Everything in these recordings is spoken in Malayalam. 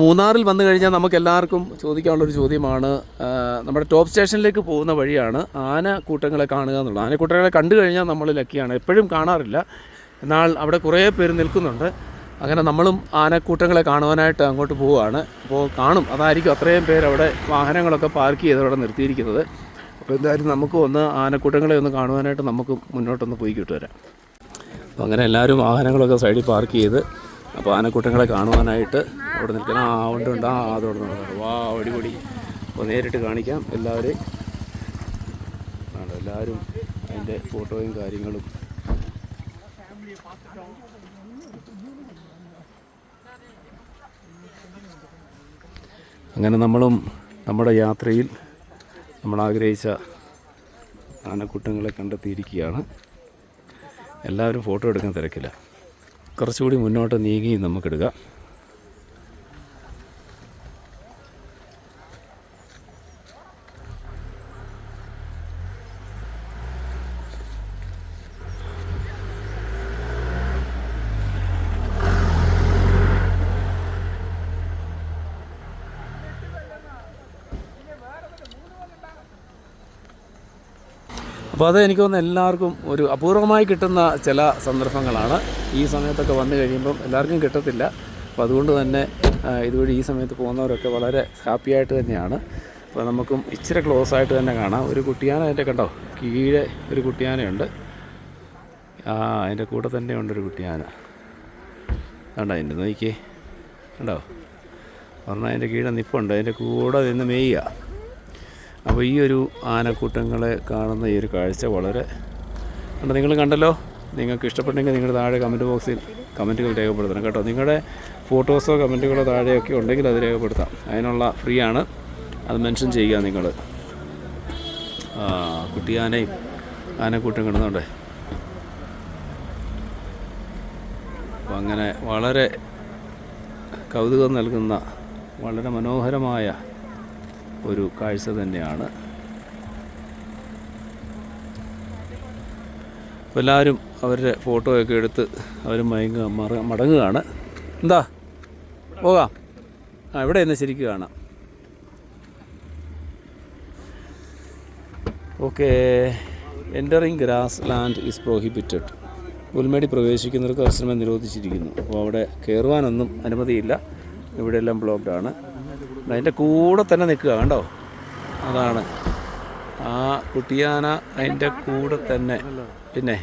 മൂന്നാറിൽ വന്നു കഴിഞ്ഞാൽ നമുക്ക് എല്ലാവർക്കും ചോദിക്കാനുള്ളൊരു ചോദ്യമാണ്, നമ്മുടെ ടോപ്പ് സ്റ്റേഷനിലേക്ക് പോകുന്ന വഴിയാണ് ആനക്കൂട്ടങ്ങളെ കാണുക എന്നുള്ളത്. ആനക്കൂട്ടങ്ങളെ കണ്ടു കഴിഞ്ഞാൽ നമ്മൾ ലക്കിയാണ്. എപ്പോഴും കാണാറില്ല, എന്നാൽ അവിടെ കുറേ പേര് നിൽക്കുന്നുണ്ട്. അങ്ങനെ നമ്മളും ആനക്കൂട്ടങ്ങളെ കാണുവാനായിട്ട് അങ്ങോട്ട് പോവുകയാണ്. അപ്പോൾ കാണും, അതായിരിക്കും അത്രയും പേര് അവിടെ വാഹനങ്ങളൊക്കെ പാർക്ക് ചെയ്ത് അവിടെ നിർത്തിയിരിക്കുന്നത്. അപ്പോൾ എന്തായാലും നമുക്ക് ഒന്ന് ആനക്കൂട്ടങ്ങളെ ഒന്ന് കാണുവാനായിട്ട് നമുക്ക് മുന്നോട്ടൊന്ന് പോയി കിട്ടുവരാം. അപ്പോൾ അങ്ങനെ എല്ലാവരും വാഹനങ്ങളൊക്കെ സൈഡിൽ പാർക്ക് ചെയ്ത് അപ്പോൾ ആനക്കൂട്ടങ്ങളെ കാണുവാനായിട്ട് അവിടെ നിൽക്കണം. ഉണ്ട് അതോടെ നടക്കണം. വാ അടിപൊളി. അപ്പോൾ നേരിട്ട് കാണിക്കാം എല്ലാവരെയും. എല്ലാവരും അതിൻ്റെ ഫോട്ടോയും കാര്യങ്ങളും. അങ്ങനെ നമ്മളും നമ്മുടെ യാത്രയിൽ നമ്മൾ ആഗ്രഹിച്ച ആനക്കൂട്ടങ്ങളെ കണ്ടെത്തിയിരിക്കുകയാണ്. എല്ലാവരും ഫോട്ടോ എടുക്കാൻ തിരക്കില്ല. കുറച്ചുകൂടി മുന്നോട്ട് നീങ്ങി നമുക്കെടുക്കാം. അപ്പോൾ അത് എനിക്ക് തോന്നുന്നു എല്ലാവർക്കും ഒരു അപൂർവമായി കിട്ടുന്ന ചില സന്ദർഭങ്ങളാണ്. ഈ സമയത്തൊക്കെ വന്നു കഴിയുമ്പം എല്ലാവർക്കും കിട്ടത്തില്ല. അപ്പോൾ അതുകൊണ്ട് തന്നെ ഇതുവഴി ഈ സമയത്ത് പോകുന്നവരൊക്കെ വളരെ ഹാപ്പിയായിട്ട് തന്നെയാണ്. അപ്പോൾ നമുക്കും ഇച്ചിരി ക്ലോസ് ആയിട്ട് തന്നെ കാണാം. ഒരു കുട്ടിയാന അതിൻ്റെ കണ്ടോ, കീഴെ ഒരു കുട്ടിയാനയുണ്ട്. അതിൻ്റെ കൂടെ തന്നെ ഉണ്ടൊരു കുട്ടിയാന. കണ്ടോ അതിൻ്റെ നോക്കിയേ, കണ്ടോ പറഞ്ഞാൽ അതിൻ്റെ കീഴെ നിപ്പുണ്ട്. അതിൻ്റെ കൂടെ നിന്ന് മേയുക. അപ്പോൾ ഈ ഒരു ആനക്കൂട്ടങ്ങളെ കാണുന്ന ഈ ഒരു കാഴ്ച വളരെ നിങ്ങൾ കണ്ടല്ലോ. നിങ്ങൾക്ക് ഇഷ്ടപ്പെട്ടെങ്കിൽ നിങ്ങൾ താഴെ കമൻറ്റ് ബോക്സിൽ കമൻറ്റുകൾ രേഖപ്പെടുത്തണം കേട്ടോ. നിങ്ങളുടെ ഫോട്ടോസോ കമൻറ്റുകളോ താഴെയൊക്കെ ഉണ്ടെങ്കിൽ അത് രേഖപ്പെടുത്താം. അതിനുള്ള ഫ്രീ ആണ്, അത് മെൻഷൻ ചെയ്യുക നിങ്ങൾ. കുട്ടിയാനയും ആനക്കൂട്ടം കിടന്നുണ്ടേ. അപ്പോൾ അങ്ങനെ വളരെ കൗതുകം നൽകുന്ന വളരെ മനോഹരമായ ഒരു കാഴ്ച തന്നെയാണ്. അപ്പോൾ എല്ലാവരും അവരുടെ ഫോട്ടോയൊക്കെ എടുത്ത് അവർ മടങ്ങുകയാണ്. എന്താ പോകാം, ഇവിടെ തന്നെ ശരിക്കും കാണാം. Okay. Entering grassland is prohibited. പുൽമേടി പ്രവേശിക്കുന്നവർക്ക് കർശനമായി നിരോധിച്ചിരിക്കുന്നു. അപ്പോൾ അവിടെ കയറുവാനൊന്നും അനുമതിയില്ല. ഇവിടെയെല്ലാം ബ്ലോക്ക്ഡ് ആണ്. അതിൻ്റെ കൂടെ തന്നെ നിൽക്കുക കണ്ടോ, അതാണ് ആ കുട്ടിയാന അതിൻ്റെ കൂടെ തന്നെ. പിന്നെ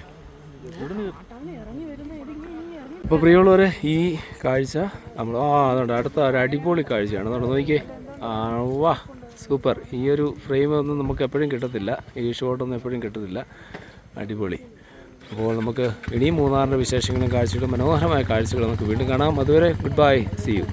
ഇപ്പോൾ പ്രിയമുള്ളവരെ, ഈ കാഴ്ച നമ്മൾ അതുകൊണ്ട് അടുത്ത ഒരു അടിപൊളി കാഴ്ചയാണ്. അതുകൊണ്ട് നോക്കിയേ, വാ സൂപ്പർ. ഈ ഒരു ഫ്രെയിമൊന്നും നമുക്ക് എപ്പോഴും കിട്ടത്തില്ല, ഈ ഷോട്ടൊന്നും എപ്പോഴും കിട്ടത്തില്ല. അടിപൊളി. അപ്പോൾ നമുക്ക് ഇനിയും മൂന്നാറിൻ്റെ വിശേഷങ്ങളും കാഴ്ചകളും മനോഹരമായ കാഴ്ചകളും നമുക്ക് വീണ്ടും കാണാം. അതുവരെ ഗുഡ് ബൈ, സീ യു.